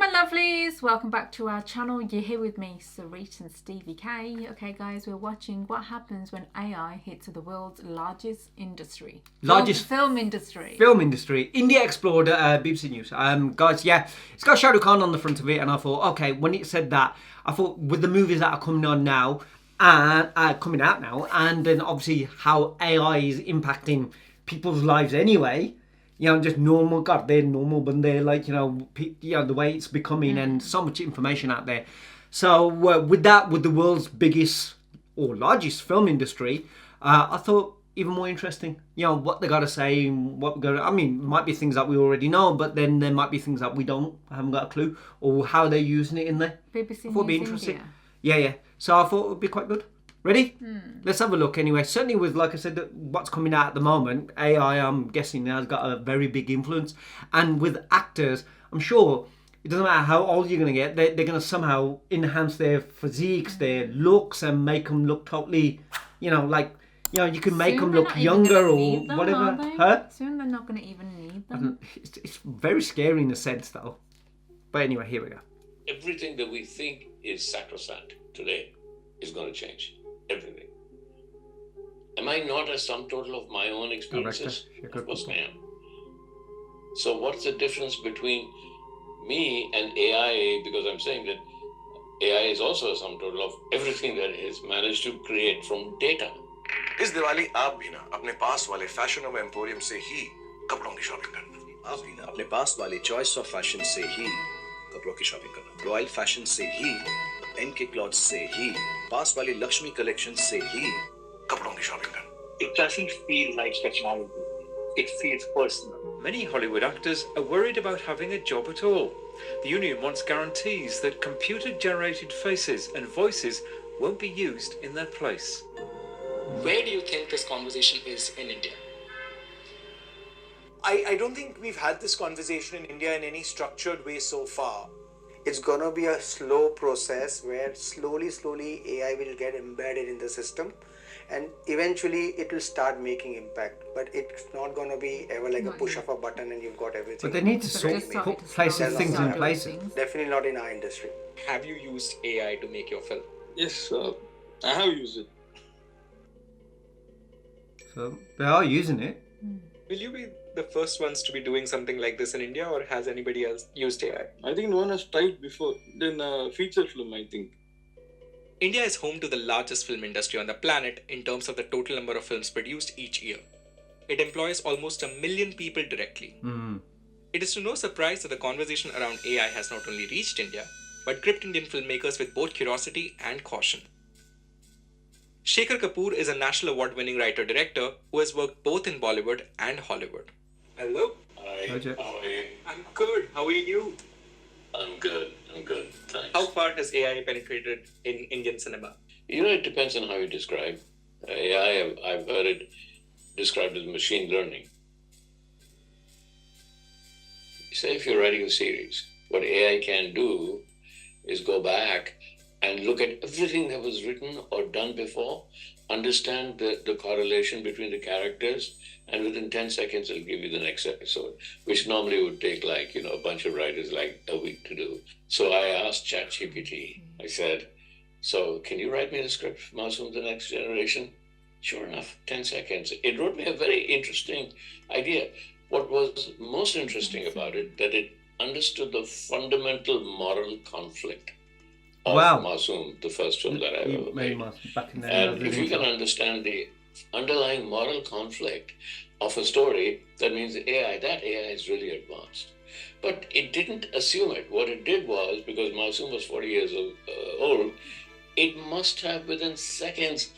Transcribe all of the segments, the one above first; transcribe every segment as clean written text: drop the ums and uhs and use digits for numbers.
my lovelies, welcome back to our channel. You're here with me, Sarit and Stevie K. Okay guys, we're watching what happens when AI hits the world's largest industry. Film industry. India explored BBC News. Guys, yeah, it's got Shah Rukh Khan on the front of it, and I thought, okay, when it said that, I thought with the movies that are coming on now, and coming out now, and then obviously how AI is impacting people's lives anyway, you know, just normal, God, they're normal, but they're like, the way it's becoming and so much information out there. So with that, with the world's biggest or largest film industry, I thought even more interesting, what they got to say, might be things that we already know, but then there might be things that we haven't got a clue, or how they're using it in there. BBC News be interesting. India. Yeah. So I thought it would be quite good. Ready? Let's have a look anyway. Certainly with, like I said, what's coming out at the moment, AI, I'm guessing now has got a very big influence. And with actors, I'm sure it doesn't matter how old you're going to get, they're going to somehow enhance their physiques, their looks, and make them look totally, you can make them look younger or whatever. Soon they're not going to even need them. It's very scary in a sense, though. But anyway, here we go. Everything that we think is sacrosanct today is going to change. Everything. Am I not a sum total of my own experiences? Of course I am. So what's the difference between me and AI? Because I'm saying that AI is also a sum total of everything that it has managed to create from data. इस दिवाली आप भी ना अपने पास वाले fashion emporium से ही कपड़ों की shopping करना। आप भी ना अपने पास वाले चॉइस ऑफ फैशन से ही कपड़ों की शॉपिंग करना। रॉयल फैशन से ही, एनके क्लॉथ्स से ही, पास वाली लक्ष्मी कलेक्शन से ही कपड़ों की शॉपिंग करना। It doesn't feel like technology. It feels personal. Many Hollywood actors are worried about having a job at all. The union wants guarantees that computer-generated faces and voices won't be used in their place. Where do you think this conversation is in India? I don't think we've had this conversation in India in any structured way so far. It's going to be a slow process where slowly AI will get embedded in the system, and eventually it will start making impact. But it's not going to be ever like a push of a button and you've got everything. But they need to put things in place. Definitely not in our industry. Have you used AI to make your film? Yes, I have used it. So they are using it. Will you be the first ones to be doing something like this in India, or has anybody else used AI? I think no one has tried before. Then feature film, I think. India is home to the largest film industry on the planet in terms of the total number of films produced each year. It employs almost 1 million people directly. It is to no surprise that the conversation around AI has not only reached India, but gripped Indian filmmakers with both curiosity and caution. Shekhar Kapoor is a national award-winning writer-director who has worked both in Bollywood and Hollywood. Hello. Hi. How are you? I'm good. How are you? I'm good. Thanks. How far has AI penetrated in Indian cinema? It depends on how you describe. AI, I've heard it described as machine learning. Say if you're writing a series, what AI can do is go back and look at everything that was written or done before, understand the correlation between the characters, and within 10 seconds it'll give you the next episode, which normally would take a bunch of writers like a week to do. So I asked ChatGPT, I said, so can you write me the script for Masoom The Next Generation? Sure enough, 10 seconds. It wrote me a very interesting idea. What was most interesting about it, that it understood the fundamental moral conflict of Masoom, the first film that I ever made. And if you can understand the underlying moral conflict of a story, that means that AI is really advanced. But it didn't assume it. What it did was, because Masoom was 40 years old, it must have within seconds,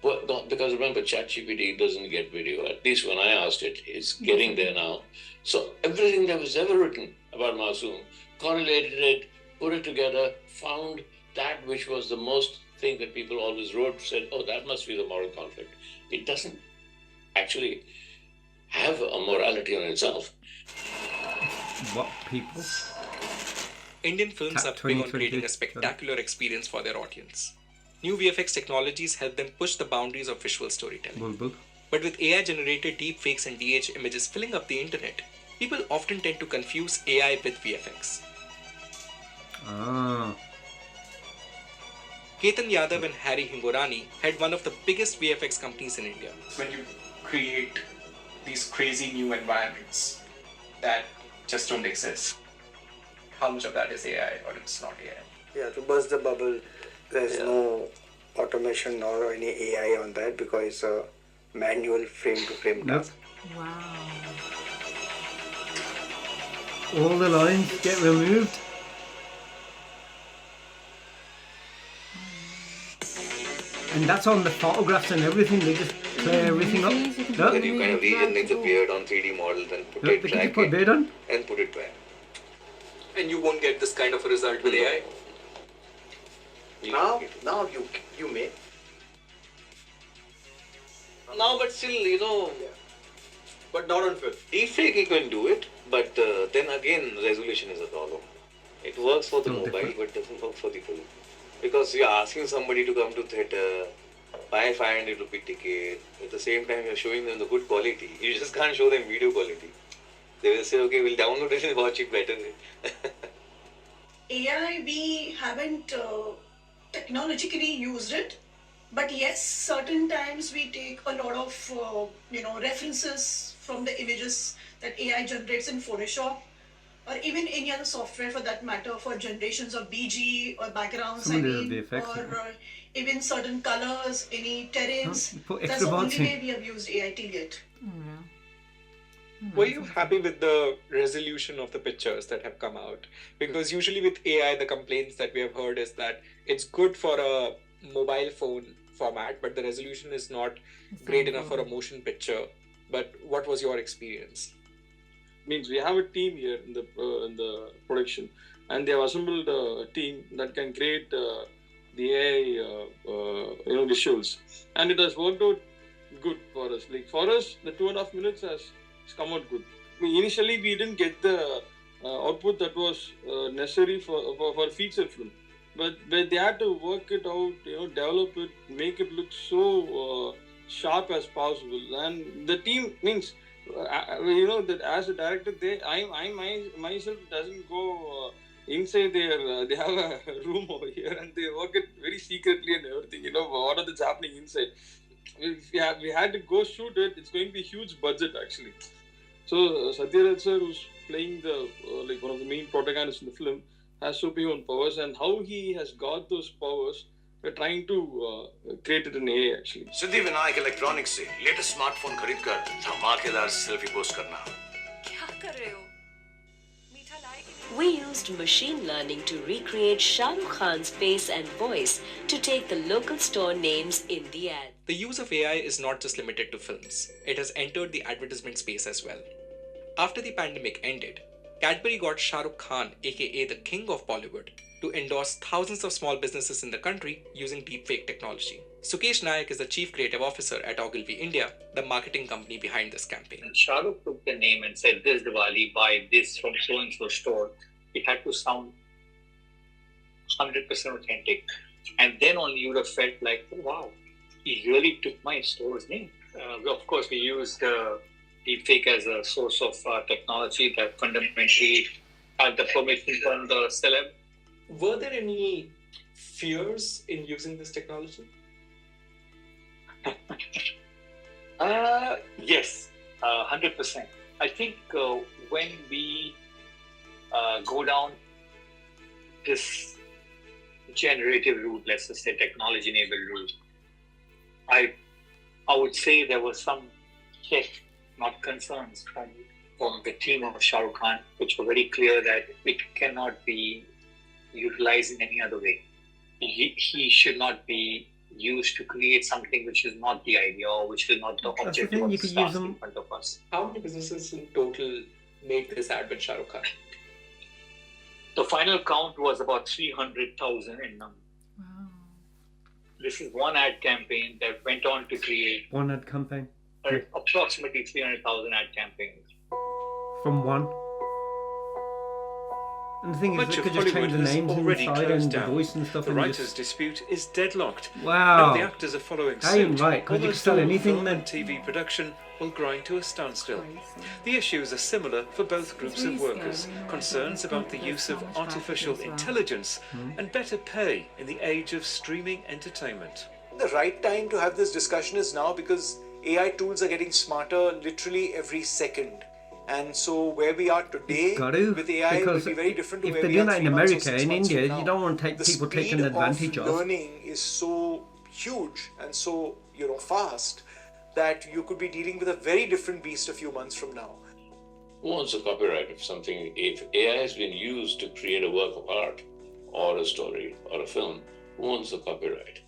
because remember, ChatGPT doesn't get video. At least when I asked it, it's getting there now. So everything that was ever written about Masoom, correlated it, put it together, found that which was the most thing that people always wrote, said, oh, that must be the moral conflict. It doesn't actually have a morality on itself. What people? Indian films are big on creating a spectacular experience for their audience. New VFX technologies help them push the boundaries of visual storytelling. But with AI-generated deepfakes and DH images filling up the internet, people often tend to confuse AI with VFX. Ah. Ketan Yadav and Harry Hingorani head one of the biggest VFX companies in India. When you create these crazy new environments that just don't exist, how much of that is AI or it's not AI? Yeah, to burst the bubble, there's no automation or any AI on that because it's a manual frame-to-frame task. Wow. All the lines get removed. And that's on the photographs and everything. They just clear everything up. No? Then you kind of regenerate the beard on 3D models and put it, drag put beard on? and put it back. And you won't get this kind of a result with AI. Now you may. Now, but still, you know, But not on film. deepfake you can do it, but then again, resolution is a problem. It works for the Still mobile, different. but doesn't work for the film. Because you're asking somebody to come to theatre, buy 500 rupee ticket, at the same time you're showing them the good quality. You just can't show them video quality. They will say, okay, we'll download it and watch it better. AI, we haven't technologically used it, but yes, certain times we take a lot of references from the images that AI generates in Photoshop, or even any other software for that matter, for generations of BG or backgrounds. Some of these are VFX, or even certain colors, any terrains. Put That's extra the only bars in. way we have used AI till yet. Were you happy with the resolution of the pictures that have come out? Because usually with AI, the complaints that we have heard is that it's good for a mobile phone format, but the resolution is not great enough for a motion picture. But what was your experience? Means we have a team here in the production, and they have assembled a team that can create the AI visuals, and it has worked out good for us. Like for us, the 2.5 minutes has come out good. Initially, we didn't get the output that was necessary for feature film, but they had to work it out, develop it, make it look so sharp as possible. And the team means, that as a director, I myself doesn't go inside there. They have a room over here, and they work it very secretly and everything. What are that's happening inside. We had to go shoot it. It's going to be a huge budget actually. So Satyaraj sir, who's playing the one of the main protagonists in the film, has superhuman powers, and how he has got those powers, we're trying to create it in AI actually. Siddhi Vinayak electronics से latest smartphone खरीदकर धमाकेदार selfie post करना. क्या कर रहे हो? मीठा लाए कि नहीं? We used machine learning to recreate Shah Rukh Khan's face and voice to take the local store names in the ad. The use of AI is not just limited to films. It has entered the advertisement space as well. After the pandemic ended, Cadbury got Shah Rukh Khan, aka the King of Bollywood, to endorse thousands of small businesses in the country using deepfake technology. Sukesh Nayak is the Chief Creative Officer at Ogilvy India, the marketing company behind this campaign. When Shah Rukh took the name and said, this Diwali, buy this from so-and-so store, it had to sound 100% authentic. And then only you would have felt like, oh, wow, he really took my store's name. Of course, we used deepfake as a source of technology that fundamentally had the permission from the celeb. Were there any fears in using this technology? Yes, 100%. I think when we go down this generative route, let's just say technology-enabled route, I would say there was some check, not concerns from the team of Shah Rukh Khan, which were very clear that it cannot be utilized in any other way. He should not be used to create something which is not the idea or which is not the objective of the task in front of us. How many businesses in total made this ad with Shah Rukh Khan? The final count was about 300,000 in number. Wow. This is one ad campaign that went on to create One ad campaign. Approximately 300,000 ad campaigns. From one. And the thing is, Much they of could just change Hollywood the has names already inside closed and the down. voice and stuff. The and writers' just... dispute is deadlocked. Wow. Now the actors are following I am suit. right, 'cause you could Almost sell all anything film then. and TV production will grind to a standstill. The issues are similar for both groups of workers. Concerns about the use of artificial intelligence and better pay in the age of streaming entertainment. The right time to have this discussion is now, because AI tools are getting smarter literally every second. And so where we are today with AI will be very different to if where they're we doing are that 3 in months or America, 6 in months India, from you now. don't want to take people taking advantage of. Learning is so huge and so fast that you could be dealing with a very different beast a few months from now. Who wants a copyright of something? If AI has been used to create a work of art or a story or a film, who wants the copyright?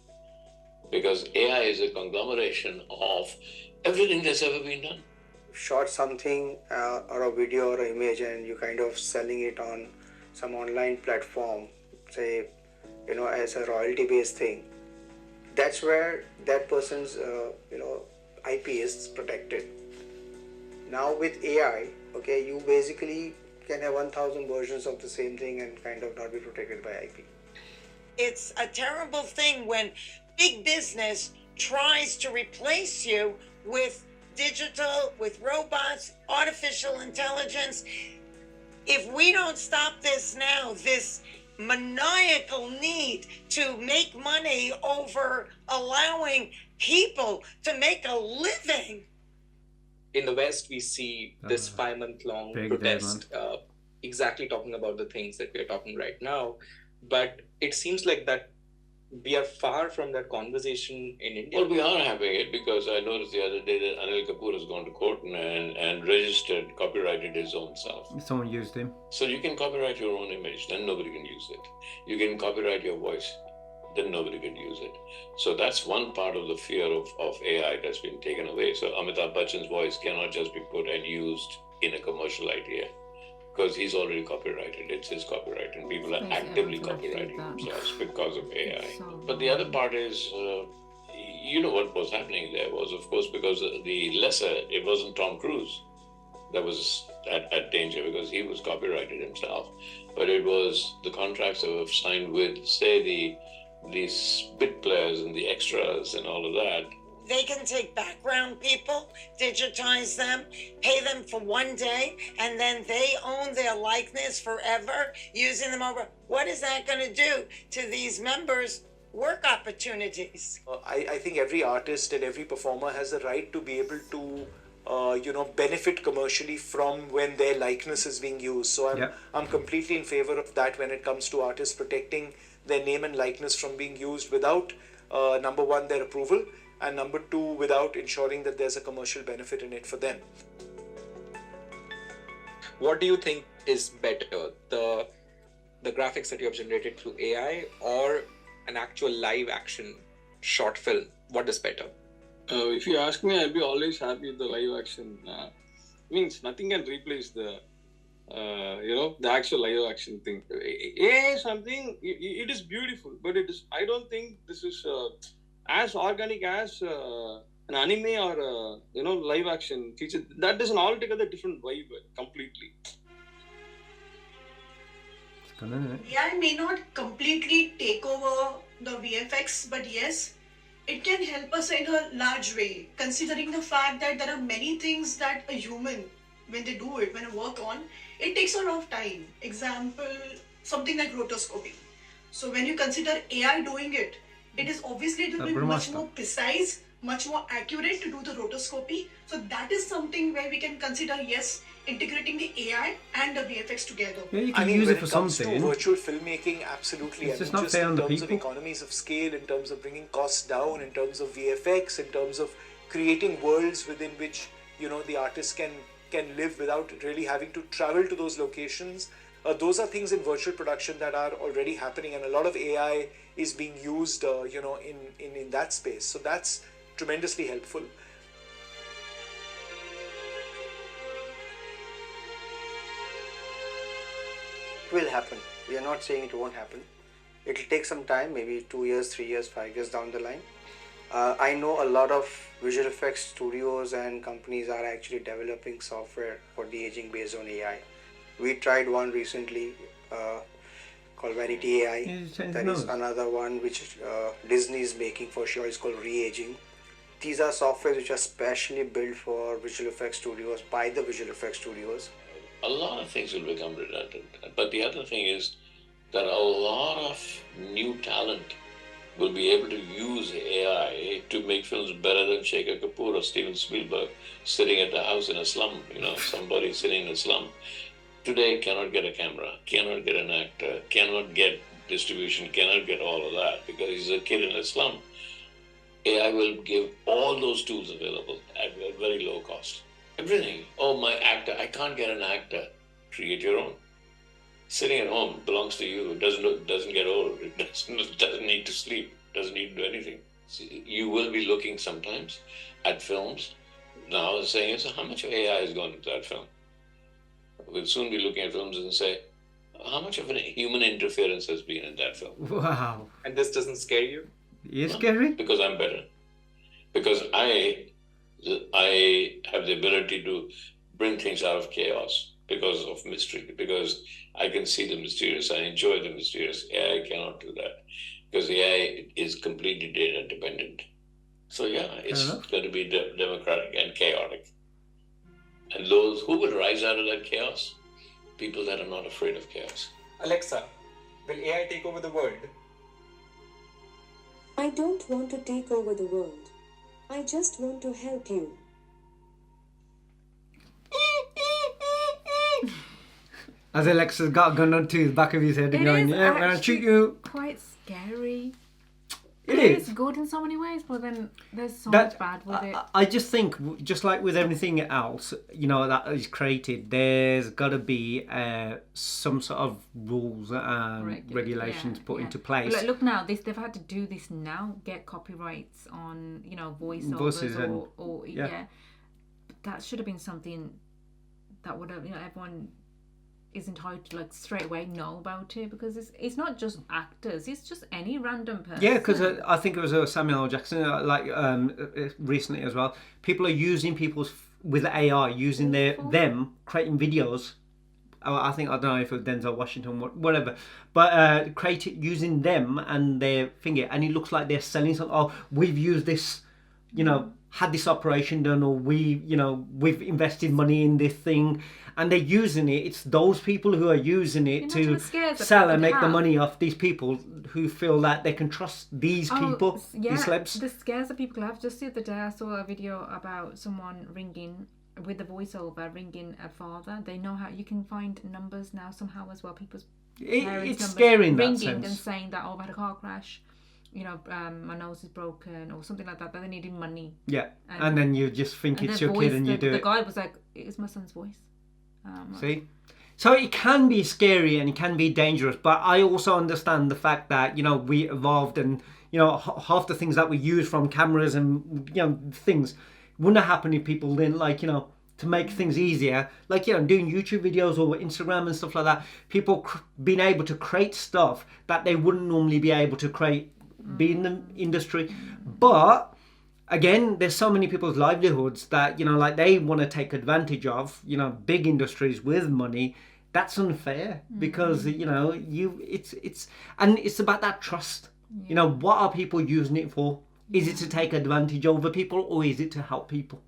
Because AI is a conglomeration of everything that's ever been done. Shot something or a video or an image and you kind of selling it on some online platform, say, as a royalty based thing, that's where that person's IP is protected. Now with AI, okay, you basically can have 1,000 versions of the same thing and kind of not be protected by IP. It's a terrible thing when big business tries to replace you with digital, with robots, artificial intelligence. If we don't stop this now, this maniacal need to make money over allowing people to make a living. In the West, we see this 5-month-long protest exactly talking about the things that we are talking right now. But it seems like that we are far from that conversation in India. Well, we are having it because I noticed the other day that Anil Kapoor has gone to court and registered, copyrighted his own self. Someone used him. So you can copyright your own image, then nobody can use it. You can copyright your voice, then nobody can use it. So that's one part of the fear of AI that's been taken away. So Amitabh Bachchan's voice cannot just be put and used in a commercial idea, because he's already copyrighted. It's his copyright, and people are actively copyrighting themselves because of AI. But the other part is, what was happening there was, of course, because the lesser, it wasn't Tom Cruise that was at danger because he was copyrighted himself, but it was the contracts that were signed with, say, the bit players and the extras and all of that. They can take background people, digitize them, pay them for one day, and then they own their likeness forever, using them over. What is that going to do to these members' work opportunities? I think every artist and every performer has the right to be able to, benefit commercially from when their likeness is being used. So I'm completely in favor of that when it comes to artists protecting their name and likeness from being used without, number one, their approval, and number two, without ensuring that there's a commercial benefit in it for them. What do you think is better, the graphics that you have generated through AI or an actual live action short film? What is better? If you ask me, I'll be always happy with the live action. Means nothing can replace the actual live action thing. AI is something, it is beautiful, but it is. I don't think this is as organic as an anime or live action feature. That is an altogether different vibe completely. AI may not completely take over the VFX, but yes, it can help us in a large way, considering the fact that there are many things that a human, when they do it, when they work on, it takes a lot of time. Example, something like rotoscoping. So when you consider AI doing it, it is obviously to be much more precise, much more accurate to do the rotoscopy. So that is something where we can consider, yes, integrating the AI and the VFX together. Yeah, you can use it for something. When it comes to virtual filmmaking, absolutely. It's just not fair on the people. In terms of economies of scale, in terms of bringing costs down, in terms of VFX, in terms of creating worlds within which the artist can live without really having to travel to those locations. Those are things in virtual production that are already happening, and a lot of AI is being used, in that space. So that's tremendously helpful. It will happen. We are not saying it won't happen. It will take some time, maybe 2 years, 3 years, 5 years down the line. I know a lot of visual effects studios and companies are actually developing software for de-aging based on AI. We tried one recently called Vanity AI. That is another one which Disney is making for sure. It's called re-aging. these are softwares which are specially built for visual effects studios by the visual effects studios. A lot of things will become redundant. But the other thing is that a lot of new talent will be able to use AI to make films better than Shekhar Kapoor or Steven Spielberg sitting at the house in a slum. Somebody sitting in a slum today cannot get a camera, cannot get an actor, cannot get distribution, cannot get all of that because he's a kid in a slum. AI will give all those tools available at a very low cost. Everything. Oh, my actor, I can't get an actor. Create your own. Sitting at home belongs to you. It doesn't get old. It doesn't need to sleep. Doesn't need to do anything. See, you will be looking sometimes at films now and saying, so how much of AI has gone into that film? We'll soon be looking at films and say, how much of an human interference has been in that film? Wow. And this doesn't scare you? It's scary? Because I'm better. Because I have the ability to bring things out of chaos because of mystery, because I can see the mysterious, I enjoy the mysterious. AI cannot do that because AI is completely data dependent. So yeah, it's going to be democratic and chaotic. And those who will rise out of that chaos, people that are not afraid of chaos. Alexa, will AI take over the world? I don't want to take over the world. I just want to help you. As Alexa's got a gun onto the back of his head and going, yeah, I'm going to shoot you. Quite scary. It is. It's good in so many ways, but then there's so much bad with it. I just think, just like with everything else, that is created, there's got to be some sort of rules and regulations put into place. But look now, they've had to do this now, get copyrights on, voiceovers or that should have been something that would have, everyone is entitled to straight away know about it, because it's not just actors, it's just any random person. Yeah, because I think it was Samuel L. Jackson recently as well. People are using with AI, using them creating videos. I don't know if it was Denzel Washington, whatever, but using them and their finger, and it looks like they're selling something. Oh, we've used this, had this operation done, or we've invested money in this thing, and they're using it. It's those people who are using it to sell and make the money off these people who feel that they can trust these people, these celebs. The scares that people have. Just the other day I saw a video about someone ringing with the voiceover, ringing a father. They know how you can find numbers now somehow as well. People's parents' it's scary in that ringing sense. and saying that, I've had a car crash, my nose is broken or something like that, but they needed money. Yeah, and then you just think it's your kid and you do it. The guy was like, it's my son's voice. See? So it can be scary and it can be dangerous, but I also understand the fact that, we evolved and, half the things that we use from cameras and, things wouldn't have happened if people didn't to make things easier, doing YouTube videos or Instagram and stuff like that. People being able to create stuff that they wouldn't normally be able to create, be in the industry. But again, there's so many people's livelihoods that, they want to take advantage of, big industries with money. That's unfair because, it's about that trust. Yeah. What are people using it for? Is it to take advantage over people, or is it to help people?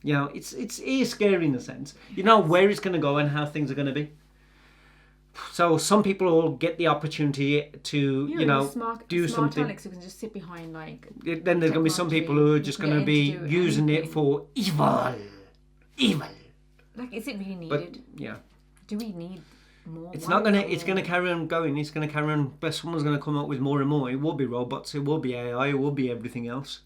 It is scary in a sense. Where it's going to go and how things are going to be. So some people will get the opportunity to, do something. Alex, who can just sit behind then there's going to be some people who are just going to be using it for evil. Is it really needed? But do we need more? It's not going to. It's going to carry on going. It's going to carry on. But someone's going to come up with more and more. It will be robots. It will be AI. It will be everything else.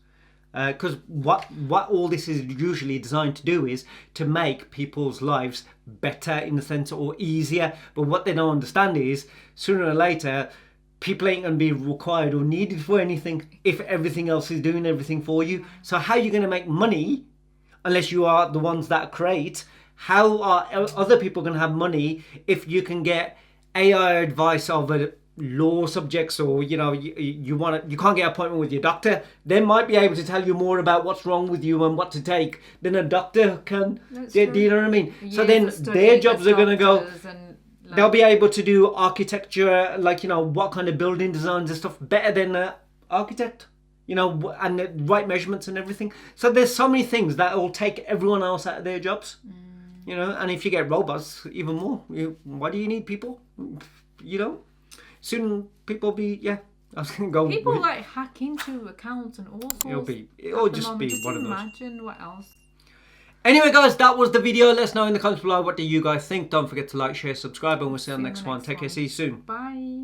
Because what all this is usually designed to do is to make people's lives better in the sense, or easier. But what they don't understand is sooner or later, people ain't going to be required or needed for anything if everything else is doing everything for you. So how are you going to make money unless you are the ones that create? How are other people going to have money if you can get AI advice over law subjects, or you can't get an appointment with your doctor? They might be able to tell you more about what's wrong with you and what to take than a doctor can. Do you know what I mean? So then their jobs are going to go. They'll be able to do architecture, what kind of building designs and stuff better than an architect. you know, and the right measurements and everything. So there's so many things that will take everyone else out of their jobs. You know, and if you get robots, even more. Why do you need people? You know, soon people will be, yeah. I was going to go. People like hack into accounts and all sorts. It'll just be one of those. Imagine what else. Anyway, guys, that was the video. Let us know in the comments below. What do you guys think? Don't forget to like, share, subscribe, and we'll see you on the next one. Take care. See you soon. Bye.